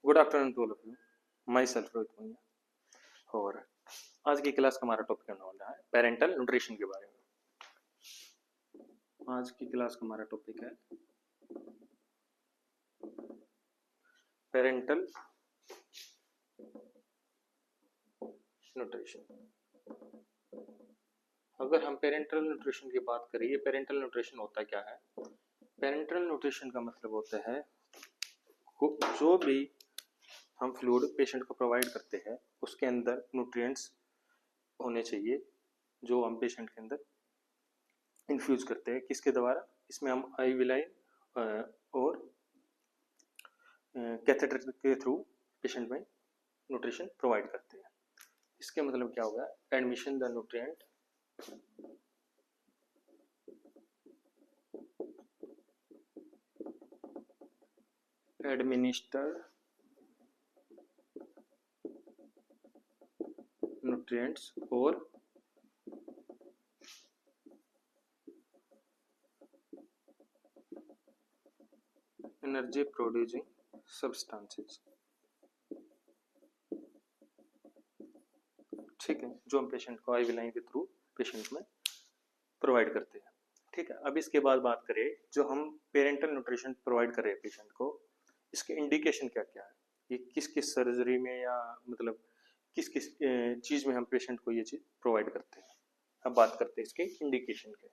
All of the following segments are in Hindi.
Good afternoon to all of you. Myself Rohit भैया। और आज की क्लास का हमारा टॉपिक होने वाला है पेरेंटल न्यूट्रिशन के बारे में। आज की क्लास का हमारा टॉपिक है पेरेंटल न्यूट्रिशन। अगर हम पेरेंटल न्यूट्रिशन की बात करें, ये पेरेंटल न्यूट्रिशन होता क्या है? पेरेंटल न्यूट्रिशन का मतलब होता है जो भी हम फ्लूइड पेशेंट को प्रोवाइड करते हैं उसके अंदर न्यूट्रिएंट्स होने चाहिए जो हम पेशेंट के अंदर इन्फ्यूज करते हैं। किसके द्वारा? इसमें हम आई विलाइन और कैथेटर के थ्रू पेशेंट में न्यूट्रिशन प्रोवाइड करते हैं। इसके मतलब क्या होगा? Admission the nutrient administer nutrients or energy producing substances। ठीक है, जो हम पेशेंट को IV लाइन के थ्रू पेशेंट में प्रोवाइड करते हैं। ठीक है, अब इसके बाद बात करें, जो हम पेरेंटल न्यूट्रिशन प्रोवाइड कर रहे हैं पेशेंट को, इसके इंडिकेशन क्या क्या है? ये किस किस सर्जरी में या मतलब किस किस चीज में हम पेशेंट को ये चीज प्रोवाइड करते हैं। अब बात करते हैं इसके इंडिकेशन के।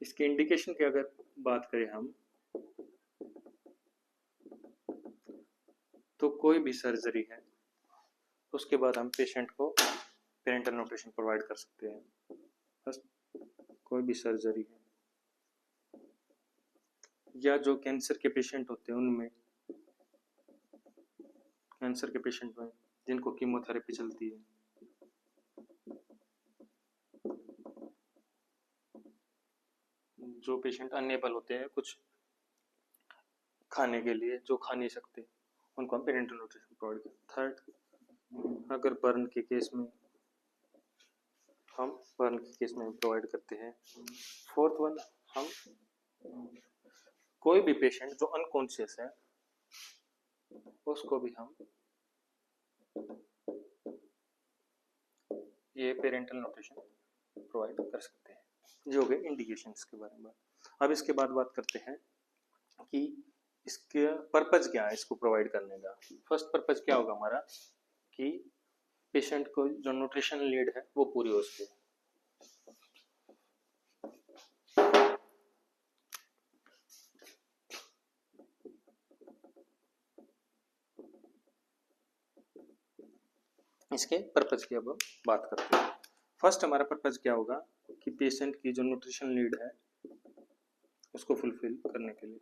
इसके इंडिकेशन की अगर बात करें हम, तो कोई भी सर्जरी है उसके बाद हम पेशेंट को पेरेंटल न्यूट्रिशन प्रोवाइड कर सकते हैं। बस कोई भी सर्जरी है या जो कैंसर के पेशेंट होते हैं उनमें, कैंसर के पेशेंट में जिनको कीमोथेरेपी चलती है, जो पेशेंट अनएबल होते हैं कुछ खाने के लिए, जो खा नहीं सकते, उनको हम पेरेंटल न्यूट्रिशन प्रोवाइड करते हैं। थर्ड, अगर बर्न के केस में हम बर्न के केस में प्रोवाइड करते हैं। फोर्थ वन, हम कोई भी पेशेंट जो अनकॉन्शियस है उसको भी हम ये पेरेंटल न्यूट्रिशन प्रोवाइड कर सकते हैं। जो गए इंडिकेशंस के बारे में। अब इसके बाद बात करते हैं कि इसके पर्पज क्या है इसको प्रोवाइड करने का। फर्स्ट पर्पज क्या होगा हमारा कि पेशेंट को जो न्यूट्रिशन नीड है वो पूरी हो सके। इसके पर्पज की अब बात करते हैं। फर्स्ट हमारा पर्पज क्या होगा कि पेशेंट की जो न्यूट्रिशन नीड है उसको फुलफिल करने के लिए,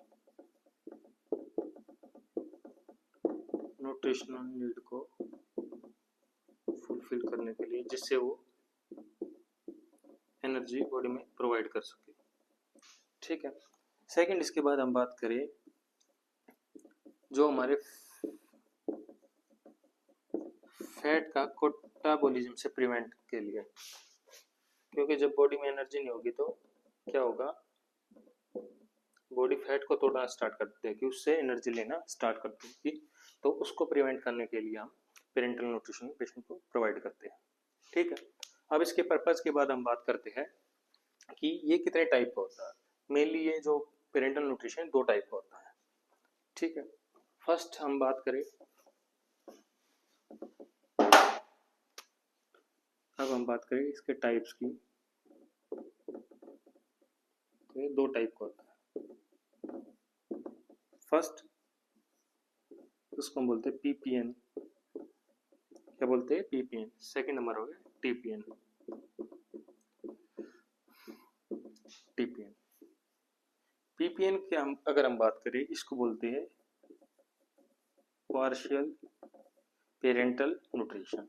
न्यूट्रिशनल नीड को फुलफिल करने के लिए, जिससे वो एनर्जी बॉडी में प्रोवाइड कर सके। ठीक है। सेकंड, इसके बाद हम बात करें जो हमारे फैट का कोटाबोलिज्म से प्रिवेंट के लिए, क्योंकि जब बॉडी में एनर्जी नहीं होगी तो क्या होगा, बॉडी फैट को तोड़ना स्टार्ट कर देगी, उससे एनर्जी लेना स्टार्ट कर देगी। तो उसको प्रिवेंट करने के लिए हम पेरेंटल न्यूट्रिशन पेशेंट को प्रोवाइड करते हैं। ठीक है। अब इसके पर्पज के बाद हम बात करते हैं कि ये कितने टाइप का होता है। मेनली ये जो पेरेंटल न्यूट्रिशन 2 टाइप का होता है। ठीक है। फर्स्ट हम बात करें, अब हम बात करें इसके टाइप्स की, तो ये 2 टाइप का होता है। फर्स्ट, उसको हम बोलते हैं पीपीएन। क्या बोलते हैं? पीपीएन। सेकंड नंबर हो गया टीपीएन। टीपीएन पीपीएन की अगर हम बात करें, इसको बोलते हैं पार्शियल पेरेंटल न्यूट्रिशन।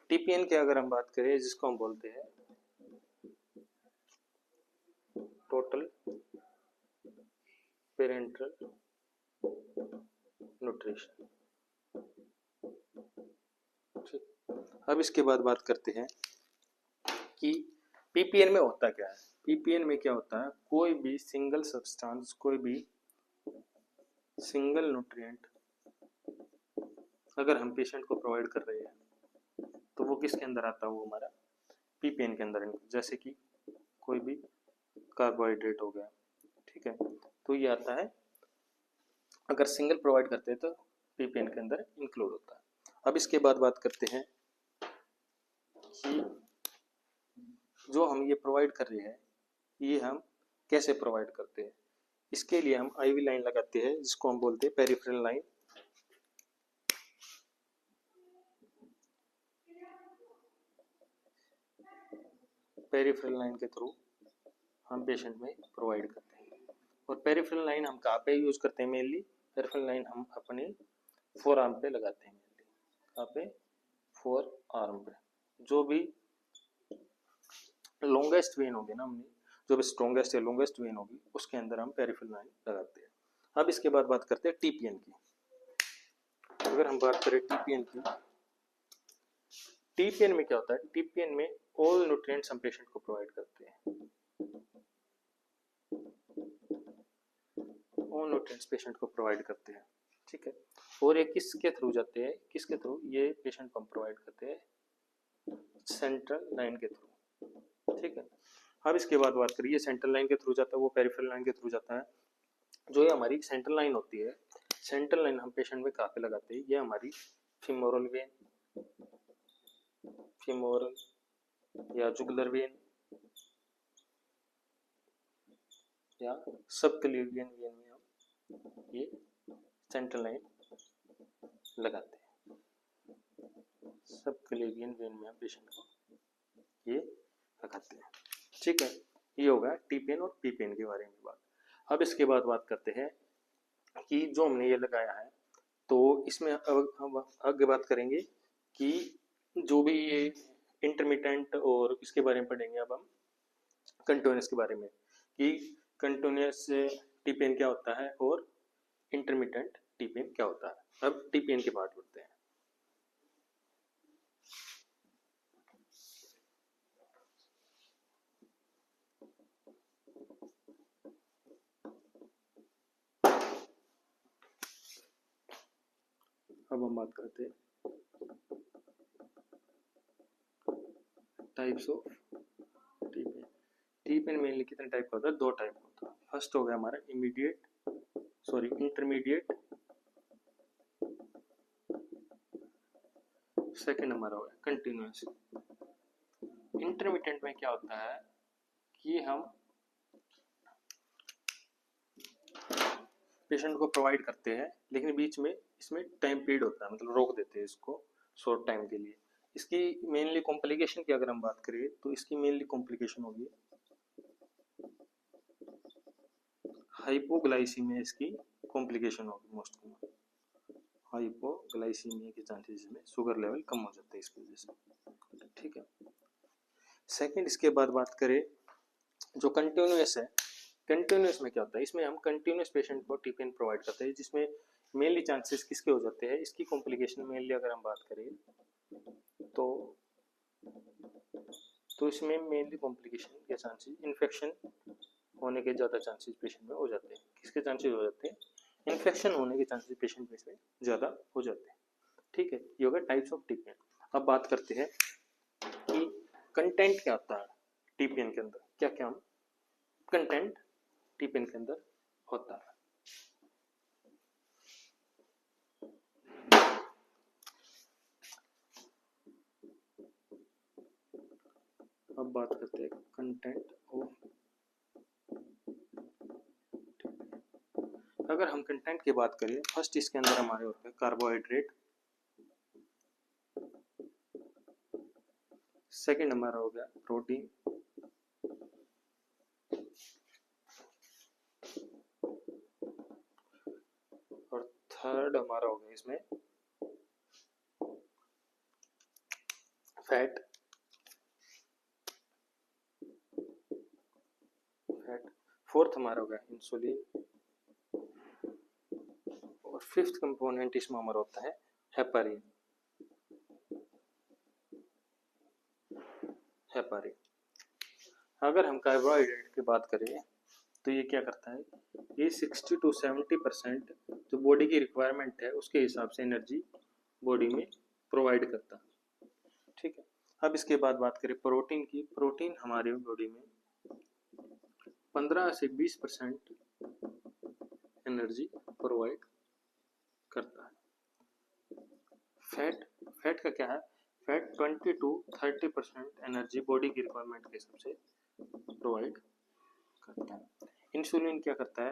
टीपीएन की अगर हम बात करें, जिसको हम बोलते हैं टोटल पेरेंटल न्यूट्रिशन। ठीक। अब इसके बाद बात करते हैं कि पीपीएन में होता क्या है। पीपीएन में क्या होता है, कोई भी सिंगल सब्सटेंस, कोई भी सिंगल न्यूट्रिएंट अगर हम पेशेंट को प्रोवाइड कर रहे हैं तो वो किसके अंदर आता है, वो हमारा पीपीएन के अंदर। जैसे कि कोई भी कार्बोहाइड्रेट हो गया, ठीक है, तो ये आता है, अगर सिंगल प्रोवाइड करते हैं तो पीपीएन के अंदर इंक्लूड होता है। अब इसके बाद बात करते हैं कि जो हम ये प्रोवाइड कर रहे हैं ये हम कैसे प्रोवाइड करते हैं। इसके लिए हम आईवी लाइन लगाते हैं जिसको हम बोलते हैं पेरिफेरल लाइन। पेरिफेरल लाइन के थ्रू हम पेशेंट में प्रोवाइड करते हैं। और पेरिफेरल लाइन हम कहाँ पे यूज करते हैं, मेनली पेरिफेरल लाइन हम अपने फोर आर्म पे लगाते हैं। मेनली कहाँ पे, फोर आर्म पे। जो भी लॉन्गेस्ट वेन होगी ना, हमने जो भी स्ट्रॉन्गेस्ट या लॉन्गेस्ट वेन होगी उसके अंदर हम पेरिफेरल लाइन लगाते हैं। अब इसके बाद बात करते हैं टीपीएन की। अगर हम बात करें टीपीएन की, टीपीएन में क्या होता है, टीपीएन में ऑल न्यूट्रिएंट्स हम पेशेंट को प्रोवाइड करते हैं। ऑल न्यूट्रिएंट्स पेशेंट को प्रोवाइड करते हैं, ठीक है। और ये किसके थ्रू जाते हैं, किसके थ्रू, ये पेशेंट को हम प्रोवाइड करते हैं सेंट्रल लाइन के थ्रू, ठीक है। अब इसके बाद बात करिए सेंट्रल लाइन के थ्रू जाता है, वो पेरिफेरल लाइन के थ्रू जाता है। जो ये हमारी सेंट्रल लाइन होती है, सेंट्रल लाइन हम पेशेंट में कहाँ पे लगाते हैं, ये हमारी फीमोरल वेन, फीमोरल या जुगुलर वेन या सबक्लेवियन वेन में हम ये सेंट्रल लाइन लगाते हैं। सबक्लेवियन वेन में हम पेशेंट को ये लगाते हैं, ठीक है। ये होगा टीपीएन और पीपीएन के बारे में बात। अब इसके बाद बात करते हैं कि जो हमने ये लगाया है, तो इसमें अब आगे बात करेंगे कि जो भी ये इंटरमिटेंट और इसके बारे में पढ़ेंगे। अब हम कंटिन्यूअस के बारे में कि कंटिन्यूअस टीपीएन क्या होता है और इंटरमिटेंट टीपीएन क्या होता है। अब टीपीएन के पार्ट पढ़ते हैं। अब हम बात करते हैं types of TPN. TPN mainly कितने टाइप का होता है, दो टाइप का होता है। फर्स्ट हो गया हमारा इंटरमीडिएट, सेकंड हमारा हो गया कंटिन्यूअस। इंटरमीडिएट में क्या होता है कि हम पेशेंट को प्रोवाइड करते हैं लेकिन बीच में इसमें टाइम पीरियड होता है, मतलब रोक देते हैं इसको शॉर्ट टाइम के लिए। इसकी मेनली कॉम्प्लिकेशन की अगर हम बात करें तो इसकी मेनली कॉम्प्लिकेशन होगी हाइपोग्लाइसीमिया। इसकी कॉम्प्लिकेशन होगी मोस्ट कॉमन हाइपोग्लाइसीमिया के चांसेस में शुगर लेवल कम हो जाता है इसकी वजह से, ठीक है। सेकंड इसके बाद बात करें जो कंटिन्यूअस है, कंटिन्यूअस में क्या होता है, इसमें हम कंटिन्यूअस पेशेंट को टीपीएन प्रोवाइड करते हैं जिसमें मेनली चांसेस किसके हो जाते हैं, इसकी कॉम्प्लिकेशन मेनली अगर हम बात करें तो इसमें मेनली कॉम्प्लिकेशन के चांसेस इन्फेक्शन होने के ज़्यादा चांसेस पेशेंट में हो जाते हैं। किसके चांसेस हो जाते हैं, इन्फेक्शन होने के चांसेस पेशेंट में इसमें ज़्यादा हो जाते हैं, ठीक है। ये होगा टाइप्स ऑफ टीपीएन। अब बात करते हैं कि कंटेंट क्या होता है टीपीएन के अंदर, क्या क्या हम कंटेंट टीपीएन के अंदर होता है। अब बात करते हैं कंटेंट ऑफ। अगर हम कंटेंट की बात करें, फर्स्ट इसके अंदर हमारे होते हैं कार्बोहाइड्रेट, सेकंड हमारा हो गया प्रोटीन, और थर्ड हमारा हो गया इसमें फैट, फोर्थ हमारा हो गया इंसुलिन, और फिफ्थ कंपोनेंट इसमें हमारा होता है हेपारिन। अगर हम कार्बोहाइड्रेट की बात करें तो ये क्या करता है, ये 60 to 70% जो बॉडी की रिक्वायरमेंट है उसके हिसाब से एनर्जी बॉडी में प्रोवाइड करता है। ठीक है, अब इसके बाद बात करें प्रोटीन की। प्रोटीन हमारे बॉडी में 15 से 20% एनर्जी प्रोवाइड करता है। फैट का क्या है, फैट 20 to 30% एनर्जी बॉडी की रिक्वायरमेंट के हिसाब से प्रोवाइड करता है। इंसुलिन क्या करता है,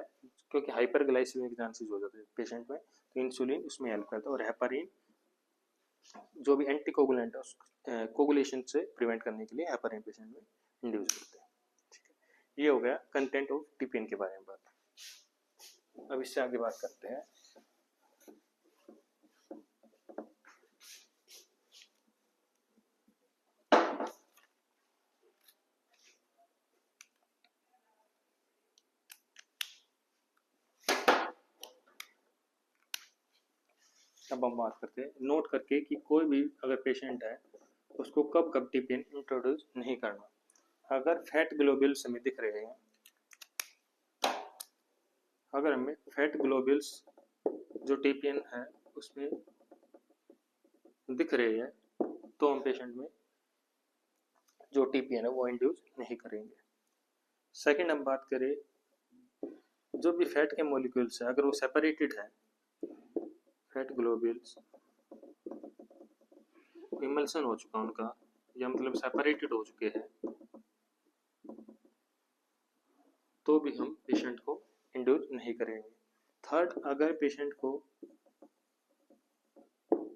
क्योंकि हाइपरग्लाइसेमिक के चांसेस हो जाते हैं पेशेंट में, तो इंसुलिन उसमें हेल्प करता है। और हेपारिन जो भी एंटीकोगुलेंट है कोगुलेशन से प्रिवेंट करने के लिए हेपारिन पेशेंट में इंड्यूस करते हैं। ठीक है, ये हो गया कंटेंट ऑफ टीपीएन के बारे में बात। अब इससे आगे बात करते हैं अब हम बात करते हैं नोट करके कि कोई भी अगर पेशेंट है उसको कब कब टीपीएन इंट्रोड्यूस नहीं करना। अगर फैट ग्लोब्यूल्स हमें दिख रहे हैं, अगर हमें फैट ग्लोब्यूल्स जो टीपीएन है उसमें दिख रहे हैं तो हम पेशेंट में जो टीपीएन है वो इंड्यूस नहीं करेंगे। सेकंड हम बात करें जो भी फैट के मॉलिक्यूल्स है अगर वो सेपरेटेड है, फैट ग्लोब्यूल्स इमल्सन हो चुका उनका या मतलब सेपरेटेड हो चुके हैं, तो भी हम पेशेंट को इंड्यूस नहीं करेंगे। थर्ड, अगर पेशेंट को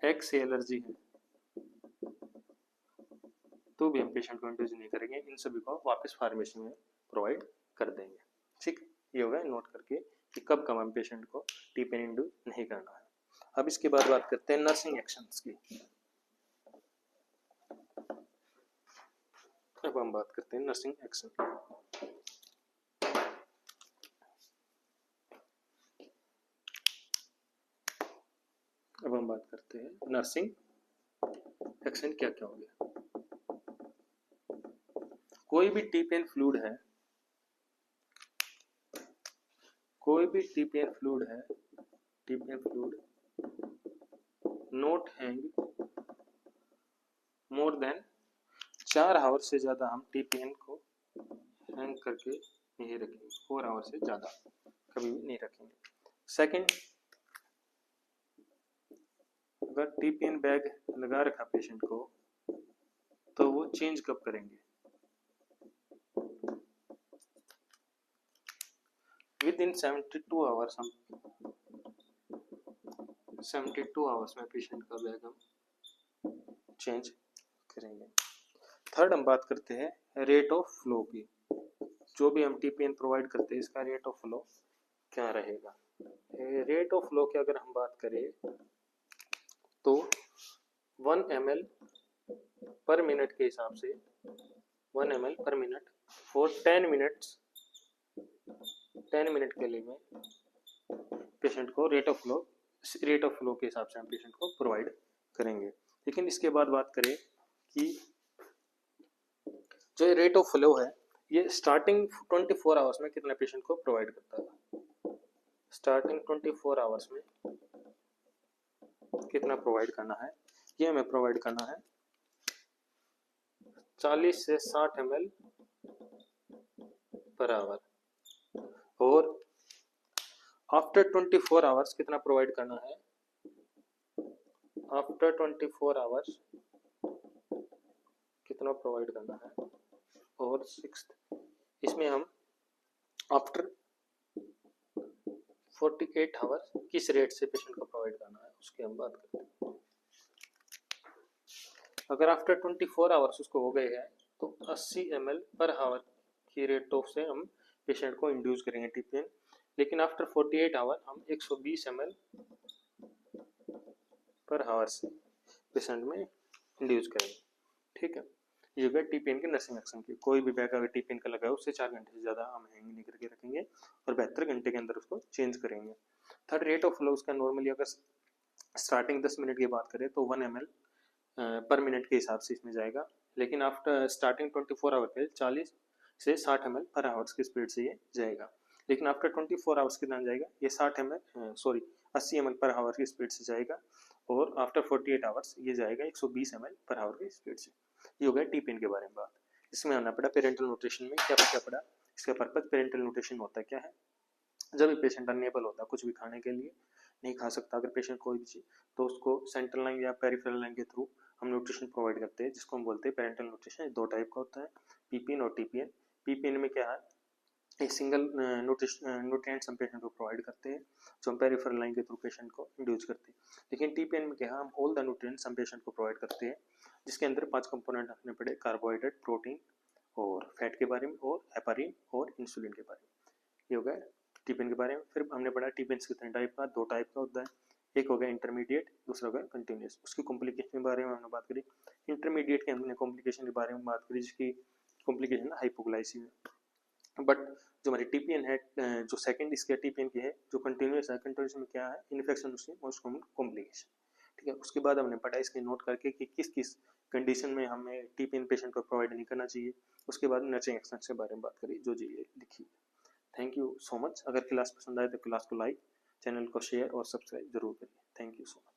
एग से एलर्जी है तो भी हम पेशेंट को इंड्यूस नहीं करेंगे। इन सभी को वापस फार्मेसी में प्रोवाइड कर देंगे। ठीक, ये होगा नोट करके कि कब कब हम पेशेंट को टीपीएन इंड्यूस नहीं करना है। अब इसके बाद बात करते हैं नर्सिंग एक्शंस की। अब हम बात करते हैं नर्सिंग एक्शन की। अब हम बात करते हैं नर्सिंग एक्शन क्या क्या हो गया। कोई भी टीपीएन फ्लूइड है, कोई भी टीपीएन फ्लूइड है, TPN fluid not hang more than 4 hour से ज्यादा हम टीपीएन को हैंग करके नहीं रखेंगे। 4 आवर से ज्यादा कभी भी नहीं रखेंगे। सेकंड, अगर टीपीएन बैग लगा रखा पेशेंट को तो वो चेंज कब करेंगे, विद इन 72 आवर्स हम 72 आवर्स में पेशेंट का बैग हम चेंज करेंगे। थर्ड हम बात करते हैं रेट ऑफ फ्लो की। जो भी हम टीपीएन प्रोवाइड करते हैं इसका रेट ऑफ फ्लो क्या रहेगा। रेट ऑफ फ्लो की अगर हम बात करें तो 1 ml पर मिनट के हिसाब से 1 ml पर मिनट फॉर 10 मिनट्स, 10 मिनट के लिए में पेशेंट को रेट ऑफ फ्लो के हिसाब से हम पेशेंट को प्रोवाइड करेंगे। लेकिन इसके बाद बात करें कि जो रेट ऑफ फ्लो है ये स्टार्टिंग 24 आवर्स में कितना पेशेंट को प्रोवाइड करता है। स्टार्टिंग 24 आवर्स में कितना प्रोवाइड करना है, ये हमें प्रोवाइड करना है 40 से 60 ml पर आवर। और आफ्टर 24 आवर्स कितना प्रोवाइड करना है, आफ्टर 24 आवर्स कितना प्रोवाइड करना है। और सिक्स्थ, इसमें हम आफ्टर 48 आवर्स किस रेट से पेशेंट को प्रोवाइड करना है उसकी हम बात करते हैं। अगर आफ्टर 24 आवर्स उसको हो गए हैं तो 80 ml पर आवर की रेट ऑफ से हम पेशेंट को इंड्यूस करेंगे टीपीएन। लेकिन आफ्टर 48 आवर हम 120 ml पर आवर से पेशेंट में इंड्यूस करेंगे। ठीक है, ये गया टीपीएन के नर्सिंग एक्शन की। कोई भी बैग अगर टीपीएन का लगा है उससे 4 घंटे से ज़्यादा हम हैंग नहीं करके रखेंगे और 72 घंटे के अंदर उसको चेंज करेंगे। थर्ड, रेट ऑफ फ्लो उसका नॉर्मली अगर स्टार्टिंग 10 मिनट की बात करें तो 1 ml पर मिनट के हिसाब से इसमें जाएगा। लेकिन आफ्टर स्टार्टिंग 24 आवर के 40 से 60 ml पर आवर्स की स्पीड से ये जाएगा। लेकिन आफ्टर 24 आवर्स कितना जाएगा, ये 60 ml 80 ml पर आवर की स्पीड से जाएगा, और आफ्टर 48 आवर्स ये जाएगा 120 ml पर आवर की स्पीड से। ये हो गया टीपीएन के बारे में बात। इसमें आना पड़ा पेरेंटल न्यूट्रिशन में क्या क्या पड़ा, इसका पर्पज पेरेंटल न्यूट्रिशन होता क्या है। जब भी पेशेंट अनएबल होता है कुछ भी खाने के लिए, नहीं खा सकता अगर पेशेंट कोई भी चीज़, तो उसको सेंट्रल लाइन या पेरिफेरल लाइन के थ्रू हम न्यूट्रिशन प्रोवाइड करते हैं, जिसको हम बोलते हैं पेरेंटल न्यूट्रिशन। दो टाइप का होता है, पीपीएन और टीपीएन। पीपीएन में क्या है, एक सिंगल न्यूट्रिएंट्स हम पेशेंट को प्रोवाइड करते हैं, जो हम पेरिफेरल लाइन के थ्रू पेशेंट को इंड्यूस करते हैं। लेकिन टीपीएन में क्या है, हम ऑल द न्यूट्रिएंट्स हम पेशेंट को प्रोवाइड करते हैं, जिसके अंदर 5 कंपोनेंट रखने पड़े, कार्बोहाइड्रेट, प्रोटीन और फैट के बारे में, और हेपारिन और इंसुलिन के बारे में। ये हो गया टीपीएन के बारे में। फिर हमने पढ़ा टीपीएन कितने टाइप का, 2 टाइप का होता है, एक हो गया इंटरमीडिएट, दूसरा हो गया कंटिन्यूस। उसकी कॉम्प्लिकेशन के बारे में हमने बात करी। इंटरमीडिएट के हमने कॉम्प्लिकेशन के बारे में बात करी, जिसकी कॉम्प्लिकेशन हाइपोग्लाइसीमिया। बट जो हमारी टीपीएन है, जो सेकंड इसके टीपीएन की है, जो कंटिन्यूस है, कंटिन्यूस में क्या है, इन्फेक्शन उसकी मोस्ट कॉमन कॉम्प्लिकेशन। ठीक है, उसके बाद हमने पढ़ा इसके नोट करके कि किस किस कंडीशन में हमें टीपीएन पेशेंट को प्रोवाइड नहीं करना चाहिए। उसके बाद नर्सिंग एक्सपेंस के बारे में बात करी, जो जी लिखी। Thank you so much. अगर क्लास पसंद आए तो क्लास को लाइक, चैनल को शेयर और सब्सक्राइब जरूर करिए। Thank you so much.